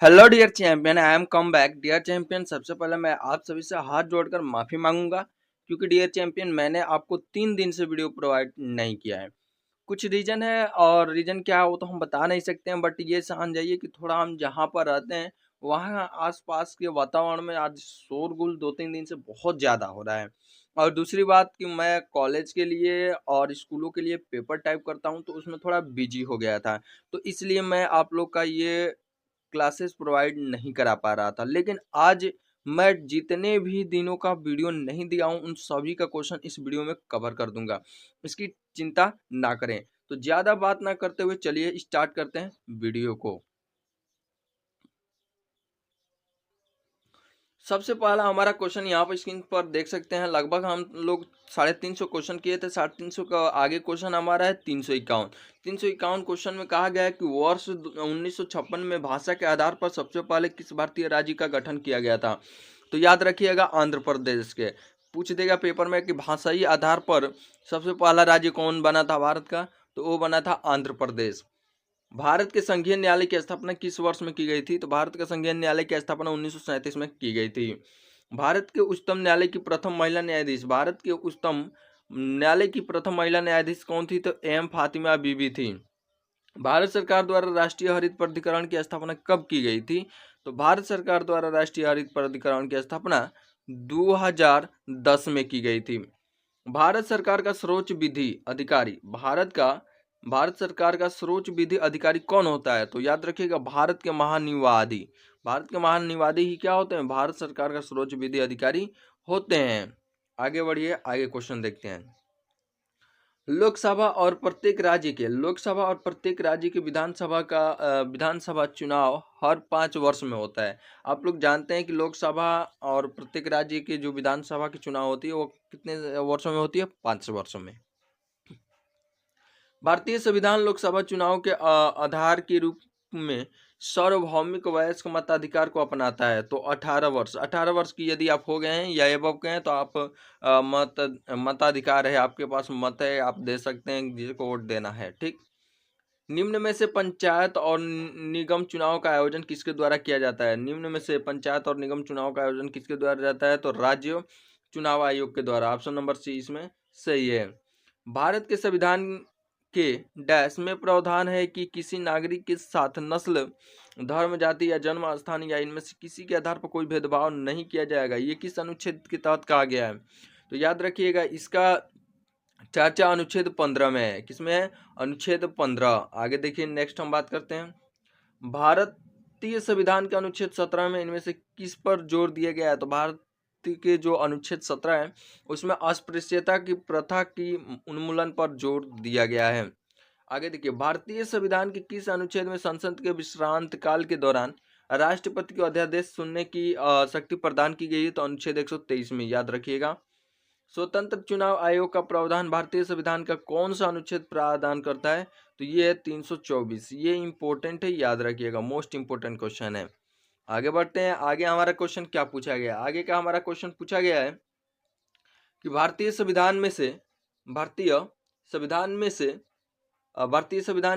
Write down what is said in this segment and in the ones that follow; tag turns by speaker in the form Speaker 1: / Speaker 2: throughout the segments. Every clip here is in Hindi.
Speaker 1: Hello dear champion, I am come back. Dear champion, सबसे पहले मैं आप सभी से हाथ जोड़कर माफ़ी मांगूंगा क्योंकि डियर चैंपियन मैंने आपको 3 दिन से वीडियो प्रोवाइड नहीं किया है। कुछ रीज़न है और रीज़न क्या है वो तो हम बता नहीं सकते हैं, बट ये जान जाइए कि थोड़ा हम जहाँ पर रहते हैं वहाँ आसपास के वातावरण में आज शोरगुल 2-3 दिन से बहुत ज़्यादा हो रहा है। और दूसरी बात कि मैं कॉलेज के लिए और स्कूलों के लिए पेपर टाइप करता हूँ तो उसमें थोड़ा बिजी हो गया था, तो इसलिए मैं आप लोग का ये क्लासेस प्रोवाइड नहीं करा पा रहा था। लेकिन आज मैं जितने भी दिनों का वीडियो नहीं दिया हूँ उन सभी का क्वेश्चन इस वीडियो में कवर कर दूंगा, इसकी चिंता ना करें। तो ज़्यादा बात ना करते हुए चलिए स्टार्ट करते हैं वीडियो को। सबसे पहला हमारा क्वेश्चन यहाँ पर स्क्रीन पर देख सकते हैं। लगभग हम लोग 350 क्वेश्चन किए थे। 350 का आगे क्वेश्चन हमारा है 351। 351 क्वेश्चन में कहा गया है कि वर्ष 1956 में भाषा के आधार पर सबसे पहले किस भारतीय राज्य का गठन किया गया था? तो याद रखिएगा आंध्र प्रदेश के। पूछ देगा पेपर में कि भाषाई आधार पर सबसे पहला राज्य कौन बना था भारत का, तो वो बना था आंध्र प्रदेश। भारत के संघीय न्यायालय की स्थापना किस वर्ष में की गई थी? तो भारत के संघीय न्यायालय की स्थापना 1937 में की गई थी। भारत के उच्चतम न्यायालय की प्रथम महिला न्यायाधीश, भारत के उच्चतम न्यायालय की प्रथम महिला न्यायाधीश कौन थी? तो एम फातिमा बीबी थी। भारत सरकार द्वारा राष्ट्रीय हरित प्राधिकरण की स्थापना कब की गई थी? तो भारत सरकार द्वारा राष्ट्रीय हरित प्राधिकरण की स्थापना 2010 में की गई थी। भारत सरकार का सर्वोच्च विधि अधिकारी, भारत सरकार का सर्वोच्च विधि अधिकारी कौन होता है? तो याद रखिएगा भारत के महानिवादी। भारत के महानिवादी ही क्या होते हैं? भारत सरकार का सर्वोच्च विधि अधिकारी होते हैं। आगे बढ़िए, आगे क्वेश्चन देखते हैं। लोकसभा और प्रत्येक राज्य के विधानसभा चुनाव हर 5 वर्ष में होता है। आप लोग जानते हैं कि लोकसभा और प्रत्येक राज्य के जो विधानसभा की चुनाव होती है वो कितने वर्षों में होती है? 5 वर्षों में। भारतीय संविधान लोकसभा चुनाव के आधार के रूप में सार्वभौमिक वयस्क मताधिकार को अपनाता है। तो 18 वर्ष की यदि आप हो गए हैं या एबव के हैं तो आप मताधिकार है, आपके पास मत है, आप दे सकते हैं जिसको वोट देना है। ठीक। निम्न में से पंचायत और निगम चुनाव का आयोजन किसके द्वारा किया जाता है? निम्न में से पंचायत और निगम चुनाव का आयोजन किसके द्वारा जाता है? तो राज्य चुनाव आयोग के द्वारा। ऑप्शन नंबर सी इसमें सही है। भारत के संविधान के डैश में प्रावधान है कि किसी नागरिक के साथ नस्ल, धर्म, जाति या जन्म स्थान या इनमें से किसी के आधार पर कोई भेदभाव नहीं किया जाएगा। ये किस अनुच्छेद के तहत कहा गया है? तो याद रखिएगा इसका चर्चा अनुच्छेद 15 में है। किसमें है? अनुच्छेद 15। आगे देखिए, नेक्स्ट हम बात करते हैं। भारतीय संविधान के अनुच्छेद 17 में इनमें से किस पर जोर दिया गया है? तो भारत के जो अनुच्छेद 17 है उसमें अस्पृश्यता की प्रथा की उन्मूलन पर जोर दिया गया है। आगे देखिए, भारतीय संविधान के किस अनुच्छेद में संसद के विश्रांत काल के दौरान राष्ट्रपति को अध्यादेश सुनने की शक्ति प्रदान की गई है? तो अनुच्छेद 123 में। याद रखिएगा। स्वतंत्र चुनाव आयोग का प्रावधान भारतीय संविधान का कौन सा अनुच्छेद प्रदान करता है? तो ये है 324। ये इंपॉर्टेंट है, याद रखिएगा, मोस्ट इंपॉर्टेंट क्वेश्चन है। आगे बढ़ते हैं। आगे हमारा क्वेश्चन क्या पूछा गया? आगे का हमारा क्वेश्चन पूछा गया है कि भारतीय संविधान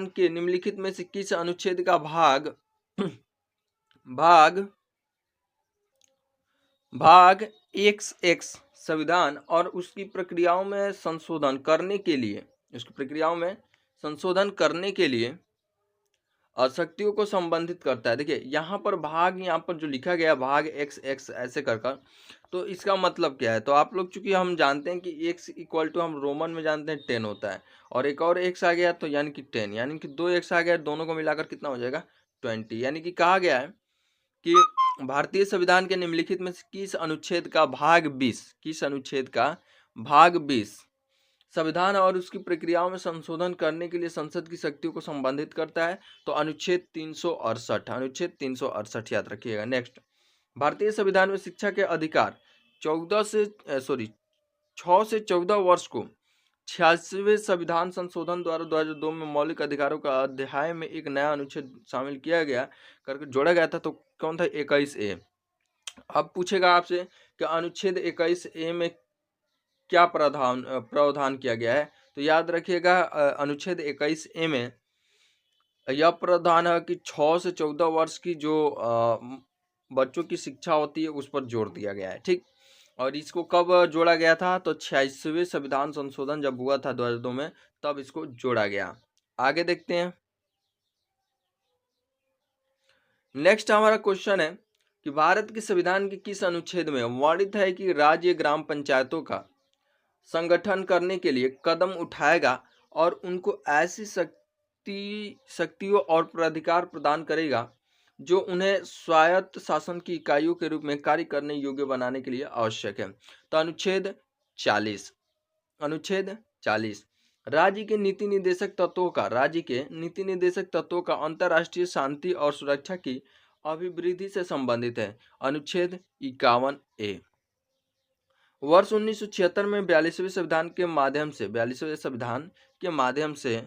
Speaker 1: के निम्नलिखित में से किस अनुच्छेद का भाग XX संविधान और उसकी प्रक्रियाओं में संशोधन करने के लिए शक्तियों को संबंधित करता है? देखिए यहाँ पर यहाँ पर जो लिखा गया भाग XX ऐसे कर तो इसका मतलब क्या है? तो आप लोग, चूंकि हम जानते हैं कि x इक्वल टू हम रोमन में जानते हैं 10 होता है, और एक और x आ गया तो यानी कि 10, यानी कि 2x आ गया, दोनों को मिलाकर कितना हो जाएगा? 20। यानी कि कहा गया है कि भारतीय संविधान के निम्नलिखित में से किस अनुच्छेद का भाग 20 संविधान और उसकी प्रक्रियाओं में संशोधन करने के लिए संसद की शक्तियों को संबंधित करता है? तो अनुच्छेद 368 याद रखिएगा। नेक्स्ट, भारतीय संविधान में शिक्षा के अधिकार 6 से 14 वर्ष को 86वें संविधान संशोधन द्वारा 2002 में मौलिक अधिकारों का अध्याय में एक नया अनुच्छेद शामिल किया गया करके जोड़ा गया था। तो कौन था? 21A। अब पूछेगा आपसे कि अनुच्छेद 21A में क्या प्रावधान किया गया है? तो याद रखिएगा अनुच्छेद 21A में यह प्रावधान है कि 6 से 14 वर्ष की जो बच्चों की शिक्षा होती है उस पर जोर दिया गया है, ठीक। और इसको कब जोड़ा गया था? तो 86वें संविधान संशोधन जब हुआ था 2002 में, तब इसको जोड़ा गया। आगे देखते हैं। नेक्स्ट हमारा क्वेश्चन है कि भारत के संविधान के किस अनुच्छेद में वर्णित है कि राज्य ग्राम पंचायतों का संगठन करने के लिए कदम उठाएगा और उनको ऐसी शक्तियों और प्राधिकार प्रदान करेगा जो उन्हें स्वायत्त शासन की इकाइयों के रूप में कार्य करने योग्य बनाने के लिए आवश्यक है। तो अनुच्छेद 40। अनुच्छेद 40 राज्य के नीति निर्देशक तत्वों का अंतर्राष्ट्रीय शांति और सुरक्षा की अभिवृद्धि से संबंधित है। अनुच्छेद 51 ए। वर्ष 1976 में 42वें संविधान के माध्यम से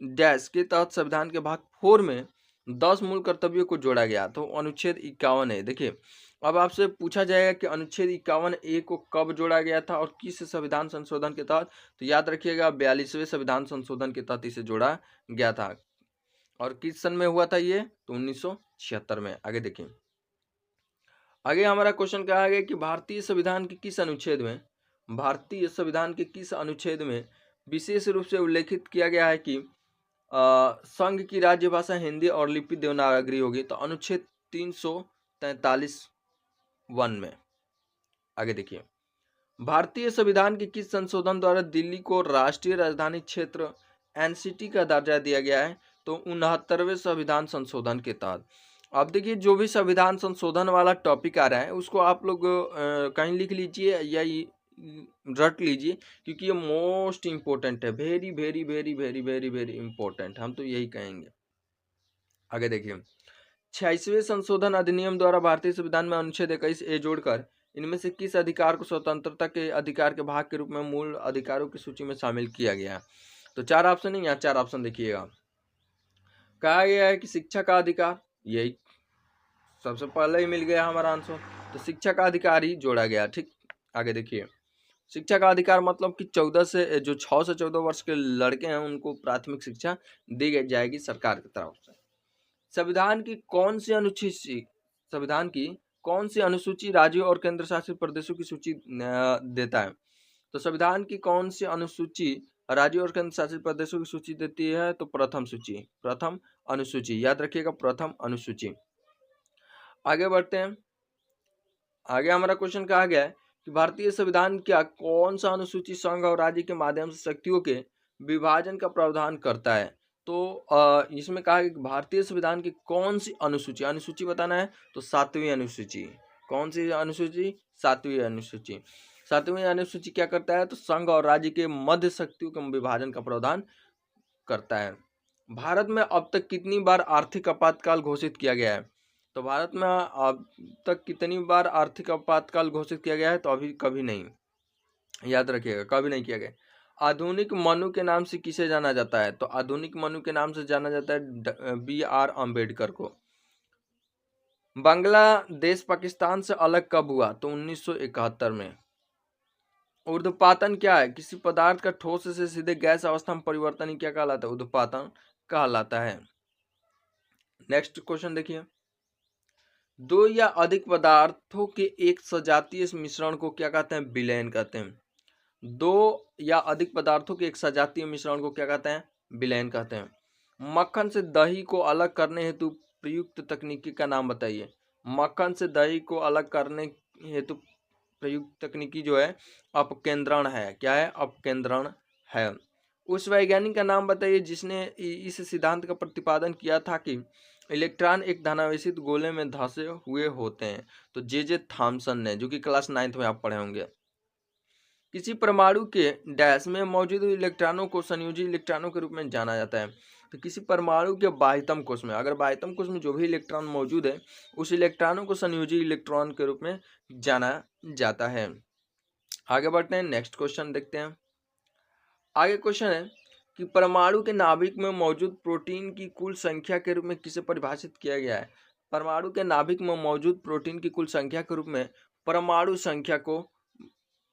Speaker 1: डैश के तहत संविधान के भाग 4 में 10 मूल कर्तव्यों को जोड़ा गया। तो अनुच्छेद 51 है। देखिए, अब आपसे पूछा जाएगा कि अनुच्छेद 51 ए को कब जोड़ा गया था और किस संविधान संशोधन के तहत? तो याद रखिएगा 42वें संविधान संशोधन के तहत इसे जोड़ा गया था। और किस सन में हुआ था ये? तो 1976 में। आगे देखिए, आगे हमारा क्वेश्चन कहा गया कि भारतीय संविधान के किस अनुच्छेद में विशेष रूप से उल्लेखित किया गया है कि संघ की राज्य भाषा हिंदी और लिपि देवनागरी होगी? तो अनुच्छेद 343(1) में। आगे देखिए, भारतीय संविधान के किस संशोधन द्वारा दिल्ली को राष्ट्रीय राजधानी क्षेत्र एनसीटी का दर्जा दिया गया है? तो 69वें संविधान संशोधन के तहत। अब देखिए, जो भी संविधान संशोधन वाला टॉपिक आ रहा है उसको आप लोग कहीं लिख लीजिए या रट लीजिए, क्योंकि ये मोस्ट इम्पोर्टेंट है। Very very very very very very important, हम तो यही कहेंगे। आगे देखिए, 86वें संशोधन अधिनियम द्वारा भारतीय संविधान में अनुच्छेद 21 ए जोड़कर इनमें से किस अधिकार को स्वतंत्रता के अधिकार के भाग के रूप में मूल अधिकारों की सूची में शामिल किया गया? तो 4 ऑप्शन है, यहाँ 4 ऑप्शन देखिएगा। कहा गया है कि शिक्षा का अधिकार, यही सबसे पहले ही मिल गया हमारा आंसर, तो शिक्षा का अधिकार ही जोड़ा गया, ठीक। आगे देखिए, शिक्षा का अधिकार मतलब कि 6 से 14 वर्ष के लड़के हैं उनको प्राथमिक शिक्षा दी जाएगी सरकार की तरफ से। संविधान की कौन सी अनुसूची राज्यों और केंद्र शासित प्रदेशों की सूची देता है? तो संविधान की कौन सी अनुसूची राज्यों और केंद्र शासित प्रदेशों की सूची देती है? तो प्रथम अनुसूची, याद रखिएगा, प्रथम अनुसूची। आगे बढ़ते हैं। आगे हमारा क्वेश्चन कहा गया है कि भारतीय संविधान क्या कौन सा अनुसूची संघ और राज्य के माध्यम से शक्तियों के विभाजन का प्रावधान करता है? तो इसमें कहा गया कि भारतीय संविधान की कौन सी अनुसूची बताना है? तो 7वीं अनुसूची। कौन सी अनुसूची? 7वीं अनुसूची। 7वीं अनुसूची क्या करता है? तो संघ और राज्य के मध्य शक्तियों के विभाजन का प्रावधान करता है। भारत में अब तक कितनी बार आर्थिक आपातकाल घोषित किया गया है? तो भारत में अब तक कितनी बार आर्थिक आपातकाल घोषित किया गया है? तो अभी कभी नहीं, याद रखिएगा, कभी नहीं किया गया। आधुनिक मनु के नाम से किसे जाना जाता है? तो आधुनिक मनु के नाम से जाना जाता है BR अम्बेडकर को। बांग्लादेश पाकिस्तान से अलग कब हुआ? तो 1971 में। ऊर्ध्वपातन क्या है? किसी पदार्थ का ठोस से सीधे गैस अवस्था में परिवर्तन ही क्या कहलाता है? ऊर्ध्वपातन कहलाता है। नेक्स्ट क्वेश्चन देखिए, 2 या अधिक पदार्थों के एक सजातीय मिश्रण को क्या कहते हैं? विलयन कहते हैं। 2 या अधिक पदार्थों के एक सजातीय मिश्रण को क्या कहते हैं? विलयन कहते हैं। मक्खन से दही को अलग करने हेतु प्रयुक्त तकनीकी का नाम बताइए। मक्खन से दही को अलग करने हेतु प्रयुक्त तकनीकी जो है अपकेंद्रण है। क्या है? अपकेंद्रण है। उस वैज्ञानिक का नाम बताइए जिसने इस सिद्धांत का प्रतिपादन किया था कि इलेक्ट्रॉन एक धनावेशित गोले में धंसे हुए होते हैं। तो जे थॉमसन ने, जो कि क्लास 9th में आप पढ़े होंगे। किसी परमाणु के डैश में मौजूद इलेक्ट्रॉनों को संयोजी इलेक्ट्रॉनों के रूप में जाना जाता है। तो किसी परमाणु के बाह्यतम कोश में, अगर बाह्यतम कोश में जो भी इलेक्ट्रॉन मौजूद है उस इलेक्ट्रॉनों को संयोजी इलेक्ट्रॉन के रूप में जाना जाता है। आगे बढ़ते हैं, नेक्स्ट क्वेश्चन देखते हैं। आगे क्वेश्चन है कि परमाणु के नाभिक में मौजूद प्रोटीन की कुल संख्या के रूप में किसे परिभाषित किया गया है? परमाणु के नाभिक में मौजूद प्रोटीन की कुल संख्या के रूप में परमाणु संख्या को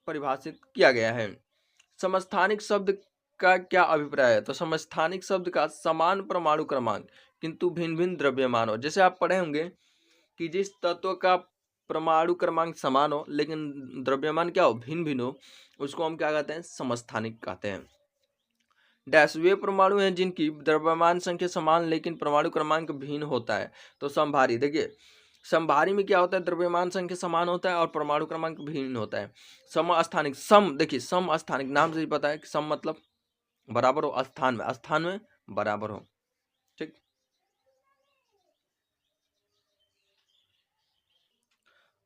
Speaker 1: परिभाषित किया गया है। समस्थानिक शब्द का क्या अभिप्राय है? तो समस्थानिक शब्द का समान परमाणु क्रमांक किंतु भिन्न भिन्न द्रव्यमान हो। जैसे आप पढ़े होंगे कि जिस तत्व का परमाणु क्रमांक समान हो लेकिन द्रव्यमान क्या हो, भिन्न भिन्न हो, उसको हम क्या कहते हैं? समस्थानिक कहते हैं। डैश वे परमाणु हैं जिनकी द्रव्यमान संख्या समान लेकिन परमाणु क्रमांक भिन्न होता है। तो समभारी, देखिए समभारी में क्या होता है? द्रव्यमान संख्या समान होता है और परमाणु क्रमांक भिन्न होता है। समस्थानिक, सम देखिए समस्थानिक नाम से ही पता है कि सम मतलब बराबर हो, स्थान में बराबर हो। ठीक,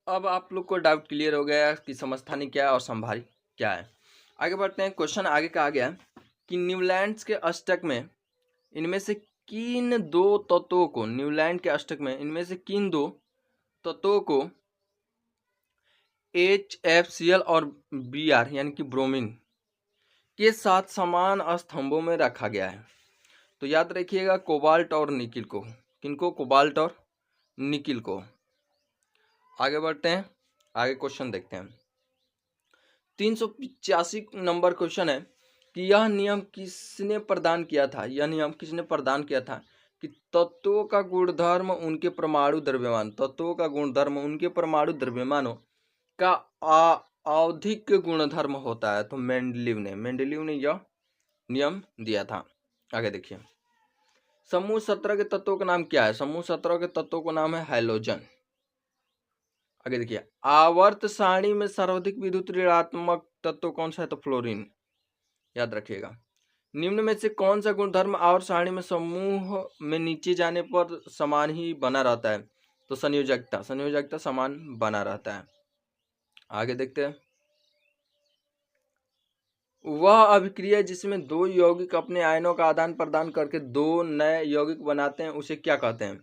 Speaker 1: अब आप लोग को डाउट क्लियर हो गया कि समस्थानिक क्या है और समभारी क्या है। आगे बढ़ते हैं। क्वेश्चन आगे कहा गया कि न्यूलैंड के अष्टक में इनमें से किन दो तत्वों को, न्यूलैंड के अष्टक में इनमें से किन दो तत्वों को HFCl और Br यानी कि ब्रोमीन के साथ समान स्तंभों में रखा गया है? तो याद रखिएगा कोबाल्ट और निकिल को। किनको? कोबाल्ट और निकिल को। आगे बढ़ते हैं, आगे क्वेश्चन देखते हैं। 385 नंबर क्वेश्चन है कि यह नियम किसने प्रदान किया था? यह नियम किसने प्रदान किया था कि तत्वों का गुणधर्म उनके परमाणु द्रव्यमान, तत्वों का गुणधर्म उनके परमाणु द्रव्यमानों का आवधिक गुणधर्म होता है? तो मेंडलीव ने यह नियम दिया था। आगे देखिए, समूह 17 के तत्वों का नाम क्या है? समूह 17 के तत्वों का नाम है हैलोजन। आगे देखिए, आवर्त सारणी में सर्वाधिक विद्युत ऋणात्मक तत्व कौन सा है? तो फ्लोरीन। याद रखिएगा। निम्न में से कौन सा गुणधर्म आवर्त सारणी में समूह में नीचे जाने पर समान ही बना रहता है? तो संयोजकता समान बना रहता है। आगे देखते हैं, वह अभिक्रिया जिसमें दो यौगिक अपने आयनों का आदान प्रदान करके दो नए यौगिक बनाते हैं उसे क्या कहते हैं?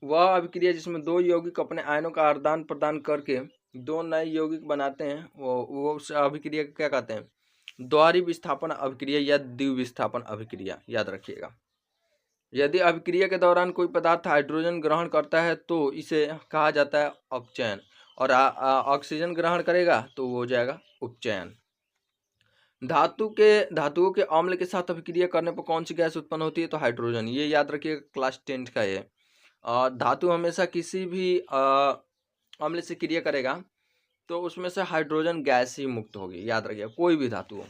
Speaker 1: वह अभिक्रिया जिसमें दो यौगिक अपने आयनों का आदान प्रदान करके दो नए यौगिक बनाते हैं वो उस अभिक्रिया को क्या कहते हैं? द्वितीय विस्थापन अभिक्रिया या द्विविस्थापन अभिक्रिया। याद रखिएगा। यदि अभिक्रिया के दौरान कोई पदार्थ हाइड्रोजन ग्रहण करता है तो इसे कहा जाता है अपचयन, और ऑक्सीजन ग्रहण करेगा तो वो हो जाएगा उपचयन। धातुओं के अम्ल के साथ अभिक्रिया करने पर कौन सी गैस उत्पन्न होती है? तो हाइड्रोजन। ये याद रखिएगा, क्लास 10 का ये। धातु हमेशा किसी भी अम्ल से क्रिया करेगा तो उसमें से हाइड्रोजन गैस ही मुक्त होगी। याद रखिएगा, कोई भी धातु हो।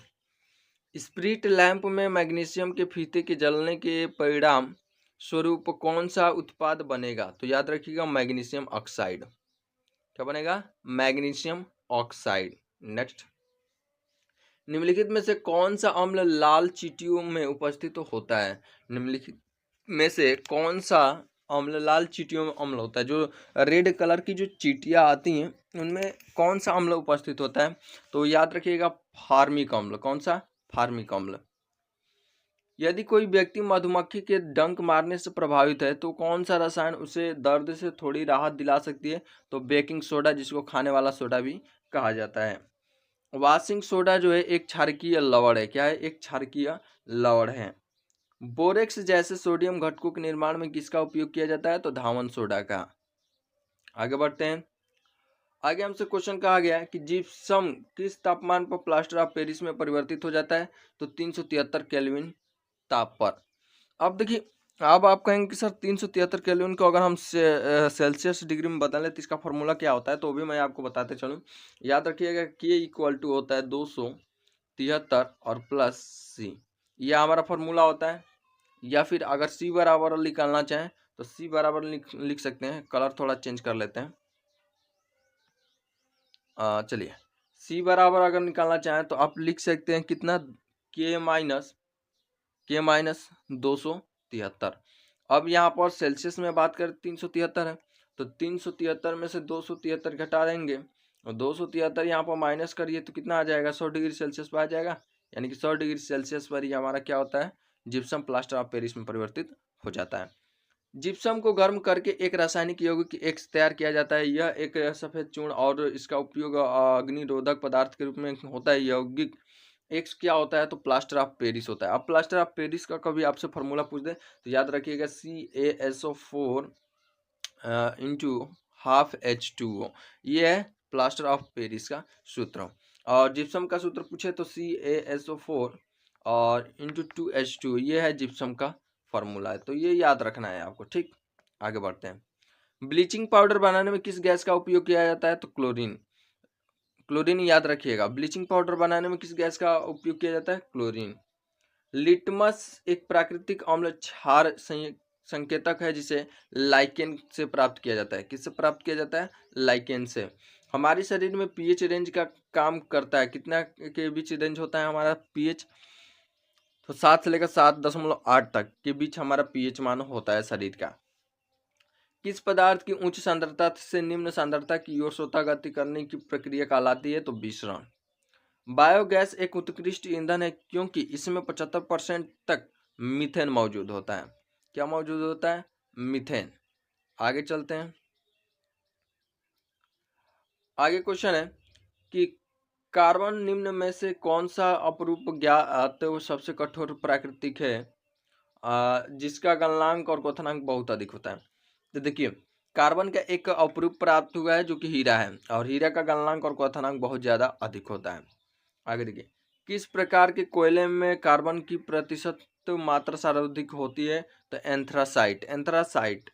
Speaker 1: स्प्रिट लैंप में मैग्नीशियम के फीते के जलने के परिणाम स्वरूप कौन सा उत्पाद बनेगा? तो याद रखिएगा मैग्नीशियम ऑक्साइड। क्या बनेगा? Magnesium oxide. नेक्स्ट, निम्नलिखित में से कौन सा अम्ल लाल चींटियों में उपस्थित होता है? निम्नलिखित में से कौन सा अम्ल लाल चींटियों में अम्ल होता है? जो रेड कलर की जो चींटियां आती हैं उनमें कौन सा अम्ल उपस्थित होता है? तो याद रखिएगा फार्मिक अम्ल। कौन सा? फार्मिक अम्ल। यदि कोई व्यक्ति मधुमक्खी के डंक मारने से प्रभावित है तो कौन सा रसायन उसे दर्द से थोड़ी राहत दिला सकती है? तो बेकिंग सोडा, जिसको खाने वाला सोडा भी कहा जाता है। वाशिंग सोडा जो है एक क्षारकीय लवण है। क्या है? एक क्षारकीय लवण है। बोरेक्स जैसे सोडियम घटकों के निर्माण में किसका उपयोग किया जाता है? तो धावन सोडा का। आगे बढ़ते हैं। आगे हमसे क्वेश्चन कहा गया है कि जिप्सम किस तापमान पर प्लास्टर ऑफ पेरिस में परिवर्तित हो जाता है? तो 373 केल्विन ताप पर। अब देखिए, अब आप कहेंगे कि सर 373 केल्विन को अगर हम सेल्सियस डिग्री में बदलें तो इसका फॉर्मूला क्या होता है? तो भी मैं आपको बताते चलूँ। याद रखिएगा K इक्वल टू होता है 273 और प्लस C, यह हमारा फॉर्मूला होता है। या फिर अगर C बराबर निकालना चाहें तो C बराबर लिख सकते हैं। कलर थोड़ा चेंज कर लेते हैं। चलिए, C बराबर अगर निकालना चाहें तो आप लिख सकते हैं कितना? K minus 273। अब यहाँ पर सेल्सियस में बात करें 373 है तो 373 में से 273 घटा देंगे और 273 यहाँ पर माइनस करिए तो कितना आ जाएगा? 100 डिग्री सेल्सियस पर आ जाएगा। यानी कि 100 डिग्री सेल्सियस पर ही हमारा क्या होता है? जिप्सम प्लास्टर ऑफ पेरिस में परिवर्तित हो जाता है। जिप्सम को गर्म करके एक रासायनिक यौगिक X तैयार किया जाता है। यह एक सफेद चूर्ण और इसका उपयोग अग्निरोधक पदार्थ के रूप में होता है। यौगिक X क्या होता है? तो प्लास्टर ऑफ पेरिस होता है। अब प्लास्टर ऑफ पेरिस का कभी आपसे फॉर्मूला पूछ दे तो याद रखिएगा CaSO4 इंटू हाफ H2O। ये है प्लास्टर ऑफ पेरिस का सूत्र। और जिप्सम का सूत्र पूछे तो CaSO4 और इंटू 2H2 ये है जिप्सम का फॉर्मूला है, तो ये याद रखना है आपको। ठीक, आगे बढ़ते हैं। ब्लीचिंग पाउडर बनाने में किस गैस का उपयोग किया जाता है? तो क्लोरीन। क्लोरीन याद रखिएगा। ब्लीचिंग पाउडर बनाने में किस गैस का उपयोग किया जाता है? क्लोरीन। लिटमस एक प्राकृतिक अम्ल क्षार संकेतक है जिसे लाइकेन से प्राप्त किया जाता है। किससे प्राप्त किया जाता है? लाइकेन से। हमारे शरीर में पीएच रेंज का काम करता है, कितना के बीच रेंज होता है हमारा पीएच? तो 7 से लेकर 7.8 तक के बीच हमारा पीएच मान होता है शरीर का। किस पदार्थ की उच्च सांद्रता से निम्न सांद्रता की ओर स्वतः गति करने की प्रक्रिया कहलाती है? तो विसरण। बायोगैस एक उत्कृष्ट ईंधन है क्योंकि इसमें 75% तक मीथेन मौजूद होता है। क्या मौजूद होता है? मीथेन। आगे चलते हैं। आगे क्वेश्चन है कि कार्बन निम्न में से कौन सा अपरूप ज्ञात सबसे कठोर प्राकृतिक है जिसका गलनांक और क्वथनांक बहुत अधिक होता है? तो देखिए, कार्बन का एक अपरूप प्राप्त हुआ है जो कि हीरा है, और हीरा का गलनांक और क्वथनांक बहुत ज्यादा अधिक होता है। आगे देखिए, किस प्रकार के कोयले में कार्बन की प्रतिशत मात्रा सर्वाधिक होती है? तो एंथ्रासाइट। एंथ्रासाइट।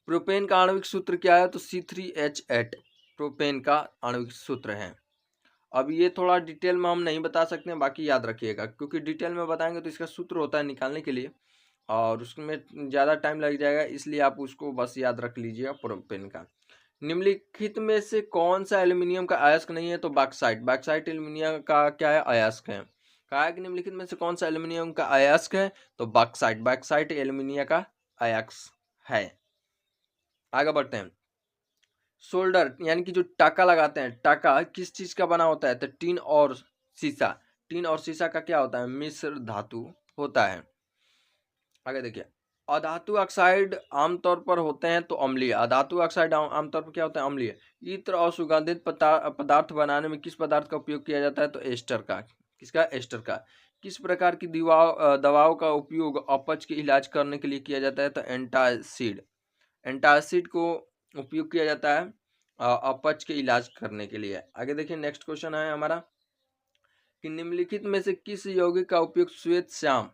Speaker 1: प्रोपेन का आणविक सूत्र क्या है? तो C3H8 प्रोपेन का आणविक सूत्र है। अब ये थोड़ा डिटेल में हम नहीं बता सकते हैं, बाकी याद रखिएगा, क्योंकि डिटेल में बताएंगे तो इसका सूत्र होता है निकालने के लिए और उसमें ज़्यादा टाइम लग जाएगा, इसलिए आप उसको बस याद रख लीजिएगा प्रोपेन का। निम्नलिखित में से कौन सा एल्यूमिनियम का अयस्क नहीं है? तो बॉक्साइट। बॉक्साइट एल्यूमिनियम का क्या है? अयस्क है। कहा है कि निम्नलिखित में से कौन सा एल्यूमिनियम का अयस्क है? तो बॉक्साइट। बॉक्साइट एल्यूमिनियम का अयस्क है। आगे बढ़ते हैं। सोल्डर यानी कि जो टाका लगाते हैं, टाका किस चीज का बना होता है? तो टीन और शीशा। टीन और शीशा का क्या होता है? मिश्र धातु होता है। आगे देखिए, अधातु ऑक्साइड आमतौर पर होते हैं तो अम्लीय। अधातु ऑक्साइड आमतौर पर क्या होता है? अम्लीय। इत्र और सुगंधित पदार्थ बनाने में किस पदार्थ का उपयोग किया जाता है? तो एस्टर का। किसका? एस्टर का। किस प्रकार की दवाओं का उपयोग अपच के इलाज करने के लिए किया जाता है? तो एंटासिड। एंटासिड को उपयोग किया जाता है अपच के इलाज करने के लिए। आगे देखिए, नेक्स्ट क्वेश्चन है हमारा कि निम्नलिखित में से किस यौगिक का उपयोग श्वेत श्याम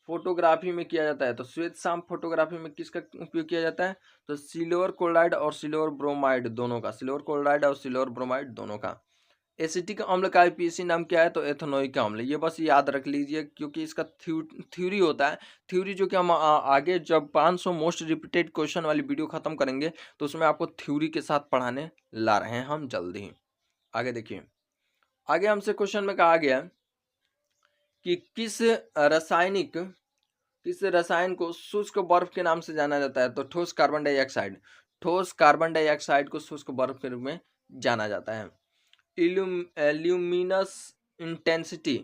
Speaker 1: फोटोग्राफी में किया जाता है? तो श्वेत श्याम फोटोग्राफी में किसका उपयोग किया जाता है? तो सिल्वर क्लोराइड और सिल्वर ब्रोमाइड दोनों का। सिल्वर क्लोराइड और सिल्वर ब्रोमाइड दोनों का। एसिटिक अम्ल का आईपीसी नाम क्या है? तो एथेनोइक अम्ल। ये बस याद रख लीजिए क्योंकि इसका थ्योरी होता है। थ्योरी जो कि हम आगे जब 500 मोस्ट रिपीटेड क्वेश्चन वाली वीडियो खत्म करेंगे तो उसमें आपको थ्योरी के साथ पढ़ाने ला रहे हैं हम जल्दी ही। आगे देखिए, आगे हमसे क्वेश्चन में कहा गया कि किस रसायन को शुष्क बर्फ के नाम से जाना जाता है? तो ठोस कार्बन डाइऑक्साइड। ठोस कार्बन डाइऑक्साइड को शुष्क बर्फ के रूप में जाना जाता है। Luminous intensity.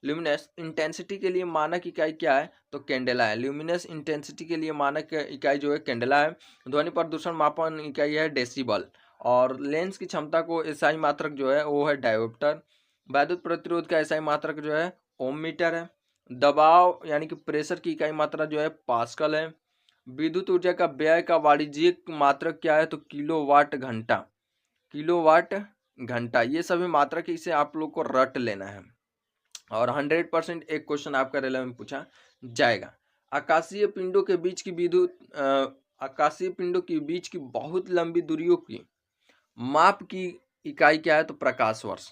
Speaker 1: ल्यूमिनस इंटेंसिटी के लिए मानक इकाई क्या है? तो कैंडेला है। ल्यूमिनस इंटेंसिटी के लिए मानक इकाई जो है कैंडेला है। ध्वनि प्रदूषण मापन इकाई है डेसिबल। और लेंस की क्षमता को एसआई मात्रक जो है वो है डायोप्टर। विद्युत प्रतिरोध का एसआई मात्रक जो है ओम मीटर है। दबाव यानी कि प्रेशर की इकाई मात्रा जो है पास्कल है। विद्युत ऊर्जा का व्यय का वाणिज्यिक मात्रक क्या है? तो किलोवाट घंटा। किलोवाट घंटा। ये सभी मात्रक इसे आप लोग को रट लेना है और 100% एक क्वेश्चन आपका रेलवे में पूछा जाएगा। आकाशीय पिंडों के बीच की बहुत लंबी दूरियों की माप की इकाई क्या है? तो प्रकाश वर्ष।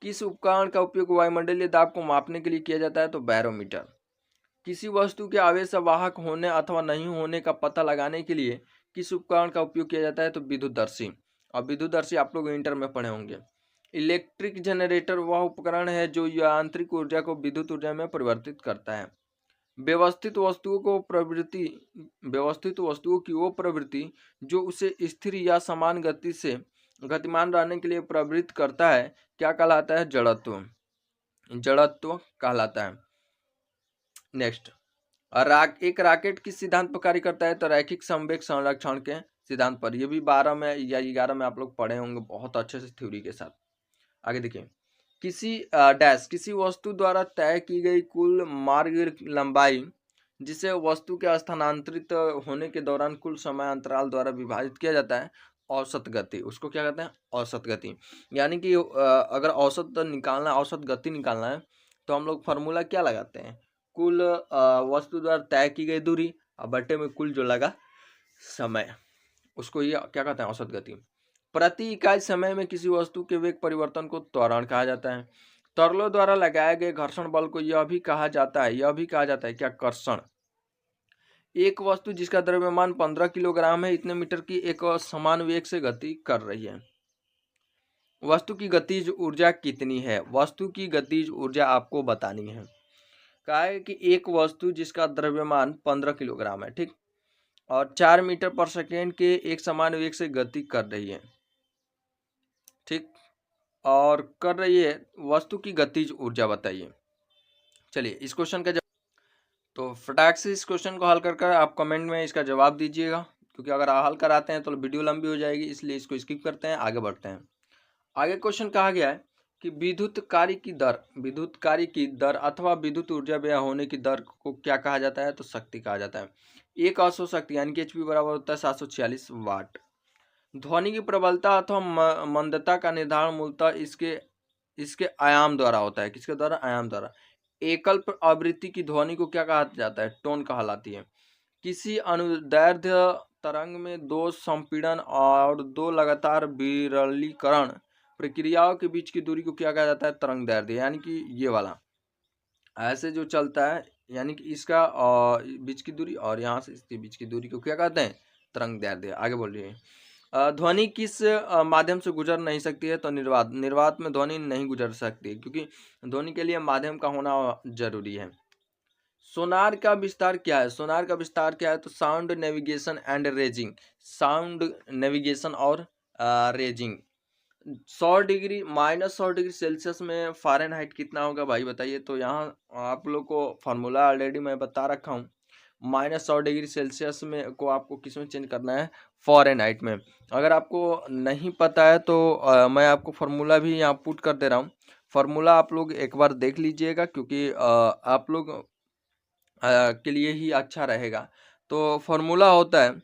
Speaker 1: किस उपकरण का उपयोग वायुमंडलीय दाब को मापने के लिए किया जाता है? तो बैरोमीटर। किसी वस्तु के आवेश वाहक होने अथवा नहीं होने का पता लगाने के लिए किस उपकरण का उपयोग किया जाता है? तो विद्युतदर्शी। और विद्युतदर्शी आप लोग इंटर में पढ़े होंगे। इलेक्ट्रिक जनरेटर वह उपकरण है जो यांत्रिक ऊर्जा को विद्युत ऊर्जा में परिवर्तित करता है। व्यवस्थित वस्तुओं की वो प्रवृत्ति जो उसे स्थिर या समान गति से गतिमान रहने के लिए प्रवृत्त करता है क्या कहलाता है? जड़त्व। जड़त्व कहलाता है। नेक्स्ट, एक रॉकेट किस सिद्धांत पर कार्य करता है? तो रैखिक संवेग संरक्षण के सिद्धांत पर। ये भी 12 में या 11 में आप लोग पढ़े होंगे बहुत अच्छे से थ्योरी के साथ। आगे देखिए, किसी वस्तु द्वारा तय की गई कुल मार्ग लंबाई जिसे वस्तु के स्थानांतरित होने के दौरान कुल समय अंतराल द्वारा विभाजित किया जाता है औसत गति। उसको क्या कहते हैं? औसत गति। यानी कि अगर औसत गति निकालना है तो हम लोग फार्मूला क्या लगाते हैं, कुल वस्तु द्वारा तय की गई दूरी और बट्टे में कुल जो लगा समय, उसको ये क्या कहते हैं, औसत गति। प्रति इकाई समय में किसी वस्तु के वेग परिवर्तन को त्वरण कहा जाता है। तरलों द्वारा लगाए गए घर्षण बल को यह भी कहा जाता है क्या, कर्षण। एक वस्तु जिसका द्रव्यमान 15 किलोग्राम है इतने मीटर की एक समान वेग से गति कर रही है। वस्तु की गतिज ऊर्जा कितनी है, वस्तु की गतिज ऊर्जा आपको बतानी है। कहा है कि एक वस्तु जिसका द्रव्यमान 15 किलोग्राम है, ठीक, और 4 मीटर पर सेकेंड के एक समान वेग से गति कर रही है, ठीक, और कर रही है, वस्तु की गतिज ऊर्जा बताइए। चलिए इस क्वेश्चन का तो फटाक से इस क्वेश्चन को हल कर कर आप कमेंट में इसका जवाब दीजिएगा, क्योंकि अगर हल कराते हैं तो वीडियो लंबी हो जाएगी, इसलिए इसको स्किप करते हैं, आगे बढ़ते हैं। आगे क्वेश्चन कहा गया है कि विद्युत कार्य की दर अथवा विद्युत ऊर्जा व्यय होने की दर को क्या कहा जाता है, तो शक्ति कहा जाता है। एक अश्व शक्ति यानी कि HP बराबर होता है 746 वाट। ध्वनि की प्रबलता अथवा मंदता का निर्धारण मूलतः इसके आयाम द्वारा होता है। किसके द्वारा, आयाम द्वारा। एकल आवृत्ति की ध्वनि को क्या कहा जाता है, टोन कहलाती है। किसी अनुदैर्ध्य तरंग में दो संपीड़न और दो लगातार विरलीकरण प्रक्रियाओं के बीच की दूरी को क्या कहा जाता है, तरंग दैर्ध्य, यानी कि ये वाला ऐसे जो चलता है, यानी कि इसका बीच की दूरी और यहाँ से इसके बीच की दूरी को क्या कहते हैं, तरंग दैर्ध्य। आगे बोल रही है ध्वनि किस माध्यम से गुजर नहीं सकती है, तो निर्वात में ध्वनि नहीं गुजर सकती, क्योंकि ध्वनि के लिए माध्यम का होना जरूरी है। सोनार का विस्तार क्या है, तो sound navigation and raising, sound navigation और रेजिंग। 100 डिग्री -100 डिग्री सेल्सियस में फ़ारेनहाइट कितना होगा भाई बताइए। तो यहाँ आप लोग को फार्मूला ऑलरेडी मैं बता रखा हूँ। -100 डिग्री सेल्सियस में को आपको किस में चेंज करना है, फ़ारेनहाइट में। अगर आपको नहीं पता है तो मैं आपको फार्मूला भी यहाँ पुट कर दे रहा हूँ। फार्मूला आप लोग एक बार देख लीजिएगा, क्योंकि आप लोग के लिए ही अच्छा रहेगा। तो फार्मूला होता है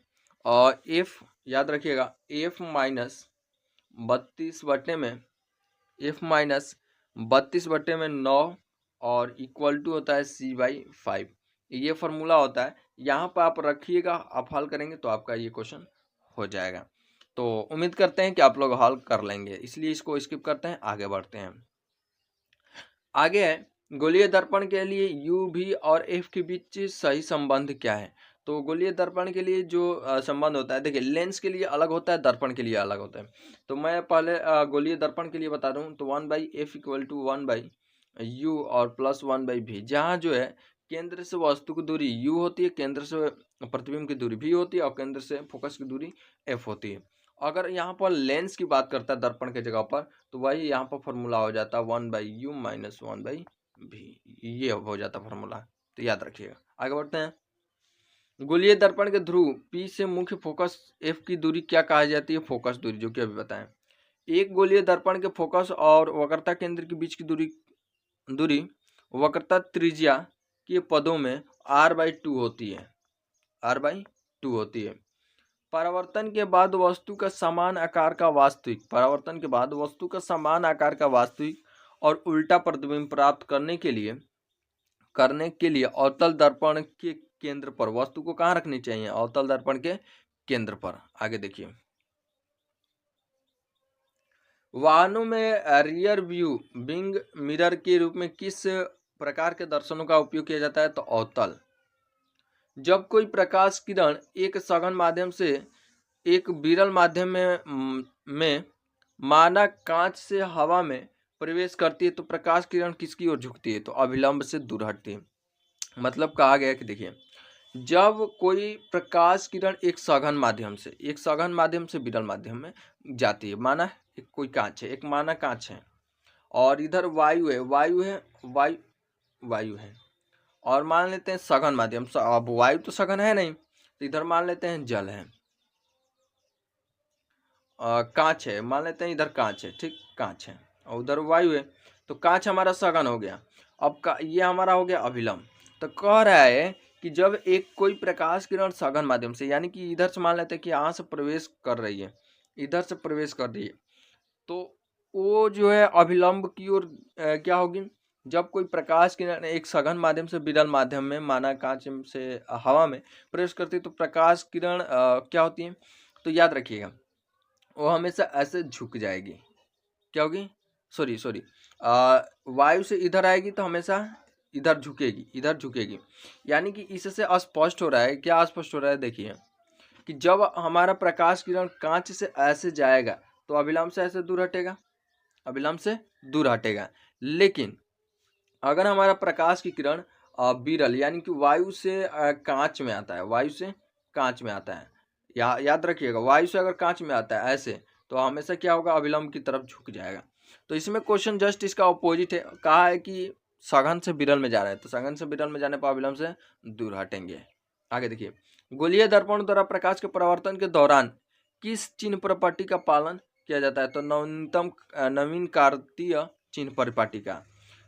Speaker 1: F, याद रखिएगा, F माइनस 9 और इक्वल टू होता है C/5। ये फार्मूला होता है, यहाँ पर आप रखिएगा, आप हल करेंगे तो आपका ये क्वेश्चन हो जाएगा। तो उम्मीद करते हैं कि आप लोग हल कर लेंगे, इसलिए इसको स्किप करते हैं, आगे बढ़ते हैं। आगे है गोलीय दर्पण के लिए U, V और F के बीच सही संबंध क्या है। तो गोलीय दर्पण के लिए जो संबंध होता है, देखिए लेंस के लिए अलग होता है, दर्पण के लिए अलग होता है। तो मैं पहले गोलीय दर्पण के लिए बता दूं, तो 1/F इक्वल टू 1/U और +1/V। जहाँ जो है केंद्र से वस्तु की दूरी U होती है, केंद्र से प्रतिबिंब की दूरी V होती है और केंद्र से फोकस की दूरी F होती है। अगर यहाँ पर लेंस की बात करता है दर्पण के जगह पर, तो वही यहाँ पर फॉर्मूला हो जाता है 1/U - 1/V, ये हो जाता है फॉर्मूला। तो याद रखिएगा, आगे बढ़ते हैं। गोलीय दर्पण के ध्रुव P से मुख्य फोकस F की दूरी क्या कहा जाती है, फोकस दूरी, जो कि अभी बताएं। एक गोलीय दर्पण के फोकस और वक्रता केंद्र के बीच की दूरी वक्रता त्रिज्या के पदों में R/2 होती है, R/2 होती है। परावर्तन के बाद वस्तु का समान आकार का वास्तविक और उल्टा प्रतिबिंब प्राप्त करने के लिए अवतल दर्पण के केंद्र पर वस्तु को कहाँ रखनी चाहिए, अवतल दर्पण के केंद्र पर। आगे देखिए, वाहनों में रियर व्यू विंग मिरर के रूप में किस प्रकार के दर्शनों का उपयोग किया जाता है, तो अवतल। जब कोई प्रकाश किरण एक सघन माध्यम से एक विरल माध्यम में माना कांच से हवा में प्रवेश करती है, तो प्रकाश किरण किसकी ओर झुकती है, तो अभिलंब से दूर हटती है। मतलब कहा गया कि देखिए, जब कोई प्रकाश किरण एक सघन माध्यम से विरल माध्यम में जाती है, माना एक कोई कांच है, एक माना कांच है, और इधर वायु है, और मान लेते हैं सघन माध्यम, अब वायु तो सघन है नहीं, तो इधर मान लेते हैं जल है, कांच है, मान लेते हैं इधर कांच है, ठीक, कांच है और उधर वायु है, तो कांच हमारा सघन हो गया। अब ये हमारा हो गया अभिलंब। तो कह रहा है कि जब एक कोई प्रकाश किरण सघन माध्यम से, यानी कि इधर से मान लेते हैं कि यहाँ से प्रवेश कर रही है, इधर से प्रवेश कर रही है, तो वो जो है अभिलंब की ओर क्या होगी, जब कोई प्रकाश किरण एक सघन माध्यम से विरल माध्यम में माना कांच से हवा में प्रवेश करती है तो प्रकाश किरण क्या होती है, तो याद रखिएगा वो हमेशा ऐसे झुक जाएगी। क्या होगी, सॉरी वायु से इधर आएगी तो हमेशा इधर झुकेगी, इधर झुकेगी। यानी कि इससे अस्पष्ट हो रहा है, क्या स्पष्ट हो रहा है, देखिए कि जब हमारा प्रकाश किरण कांच से ऐसे जाएगा तो अभिलंब से ऐसे दूर हटेगा, अभिलंब से दूर हटेगा। लेकिन अगर हमारा प्रकाश की किरण विरल यानी कि वायु से कांच में आता है, वायु से कांच में आता है, याद रखिएगा वायु से अगर कांच में आता है ऐसे तो हमेशा क्या होगा, अभिलंब की तरफ झुक जाएगा। तो इसमें क्वेश्चन जस्ट इसका ऑपोजिट है, कहा है कि सघन से विरल में जा रहा है तो सघन से विरल में जाने पर अभिलंब से दूर हटेंगे। आगे देखिए, गोलीय दर्पण द्वारा प्रकाश के परावर्तन के दौरान किस चिन्ह परिपाटी का पालन किया जाता है, तो नवीनतम नवीन कार्तीय चिन्ह परिपाटी का।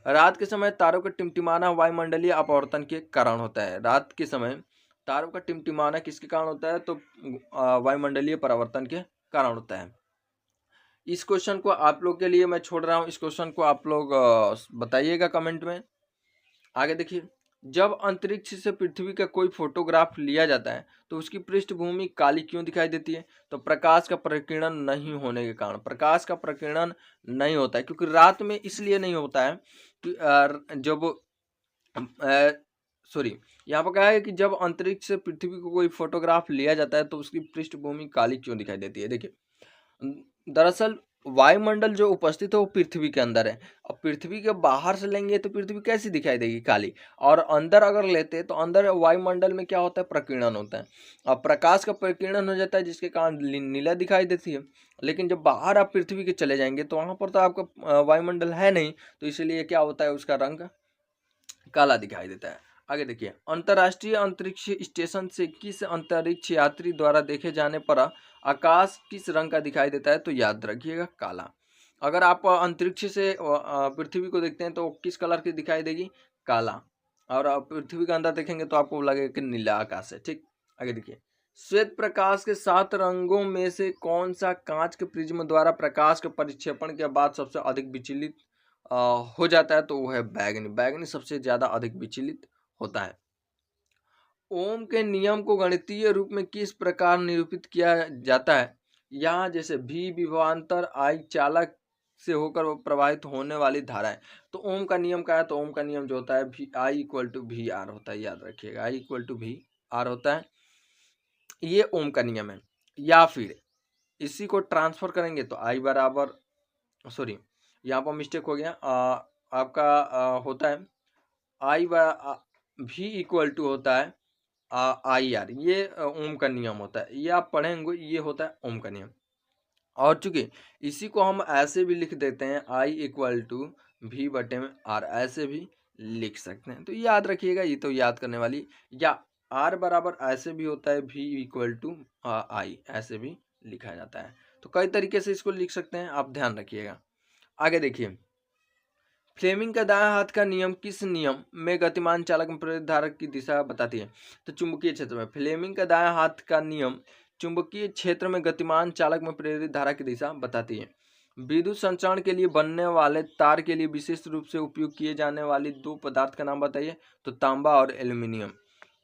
Speaker 1: रात के समय तारों का टिमटिमाना वायुमंडलीय अपवर्तन के कारण होता है। रात के समय तारों का टिमटिमाना किसके कारण होता है, तो वायुमंडलीय परावर्तन के कारण होता है। इस क्वेश्चन को आप लोग के लिए मैं छोड़ रहा हूँ, इस क्वेश्चन को आप लोग बताइएगा कमेंट में। आगे देखिए, जब अंतरिक्ष से पृथ्वी का कोई फोटोग्राफ लिया जाता है तो उसकी पृष्ठभूमि काली क्यों दिखाई देती है, तो प्रकाश का प्रकीर्णन नहीं होने के कारण। प्रकाश का प्रकीर्णन नहीं होता है क्योंकि रात में इसलिए नहीं होता है कि जब सॉरी यहाँ पर कहा है कि जब अंतरिक्ष से पृथ्वी को कोई फोटोग्राफ लिया जाता है तो उसकी पृष्ठभूमि काली क्यों दिखाई देती है। देखिए दरअसल वायुमंडल जो उपस्थित है वो पृथ्वी के अंदर है, अब पृथ्वी के बाहर से लेंगे तो पृथ्वी कैसी दिखाई देगी, काली। और अंदर अगर लेते तो अंदर वायुमंडल में क्या होता है, प्रकीर्णन होता है। अब प्रकाश का प्रकीर्णन हो जाता है जिसके कारण नीला दिखाई देती है। लेकिन जब बाहर आप पृथ्वी के चले जाएंगे तो वहां पर तो आपका वायुमंडल है नहीं, तो इसलिए क्या होता है, उसका रंग काला दिखाई देता है। आगे देखिए, अंतर्राष्ट्रीय अंतरिक्ष स्टेशन से किस अंतरिक्ष यात्री द्वारा देखे जाने पर आकाश किस रंग का दिखाई देता है, तो याद रखिएगा काला। अगर आप अंतरिक्ष से पृथ्वी को देखते हैं तो किस कलर की दिखाई देगी, काला। और आप पृथ्वी के अंदर देखेंगे तो आपको लगेगा कि नीला आकाश है। ठीक, आगे देखिए, श्वेत प्रकाश के 7 रंगों में से कौन सा कांच के प्रिज्म द्वारा प्रकाश के परिक्षेपण के बाद सबसे अधिक विचलित हो जाता है, तो वो है बैगनी। बैगनी सबसे ज्यादा अधिक विचलित होता है। ओम के नियम को गणितीय रूप में किस प्रकार निरूपित किया जाता है, यहाँ जैसे भी विभवांतर आई चालक से होकर प्रवाहित होने वाली धारा है। तो ओम का नियम क्या है, तो ओम का नियम जो होता है भी I equal to we are होता है, याद रखिएगा I equal to we are होता है, ये ओम का नियम है। या फिर इसी को ट्रांसफर करेंगे तो आई बराबर, सॉरी यहाँ पर मिस्टेक हो गया, आपका होता है आई भी इक्वल टू होता है आई आर, ये ओम का नियम होता है, ये आप पढ़ेंगे, ये होता है ओम का नियम। और चूंकि इसी को हम ऐसे भी लिख देते हैं आई इक्वल टू भी बटे में आर, ऐसे भी लिख सकते हैं, तो याद रखिएगा, ये तो याद करने वाली। या आर बराबर ऐसे भी होता है भी इक्वल टू आई, ऐसे भी लिखा जाता है। तो कई तरीके से इसको लिख सकते हैं, आप ध्यान रखिएगा। आगे देखिए, फ्लेमिंग का दायां हाथ का नियम किस नियम में गतिमान चालक में प्रेरित धारक की दिशा बताती है, तो चुंबकीय क्षेत्र में। फ्लेमिंग का दायां हाथ का नियम चुंबकीय क्षेत्र में गतिमान चालक में प्रेरित धारा की दिशा बताती है। विद्युत संचरण के लिए बनने वाले तार के लिए विशेष रूप से उपयोग किए जाने वाली 2 पदार्थ का नाम बताइए, तो तांबा और एल्यूमिनियम।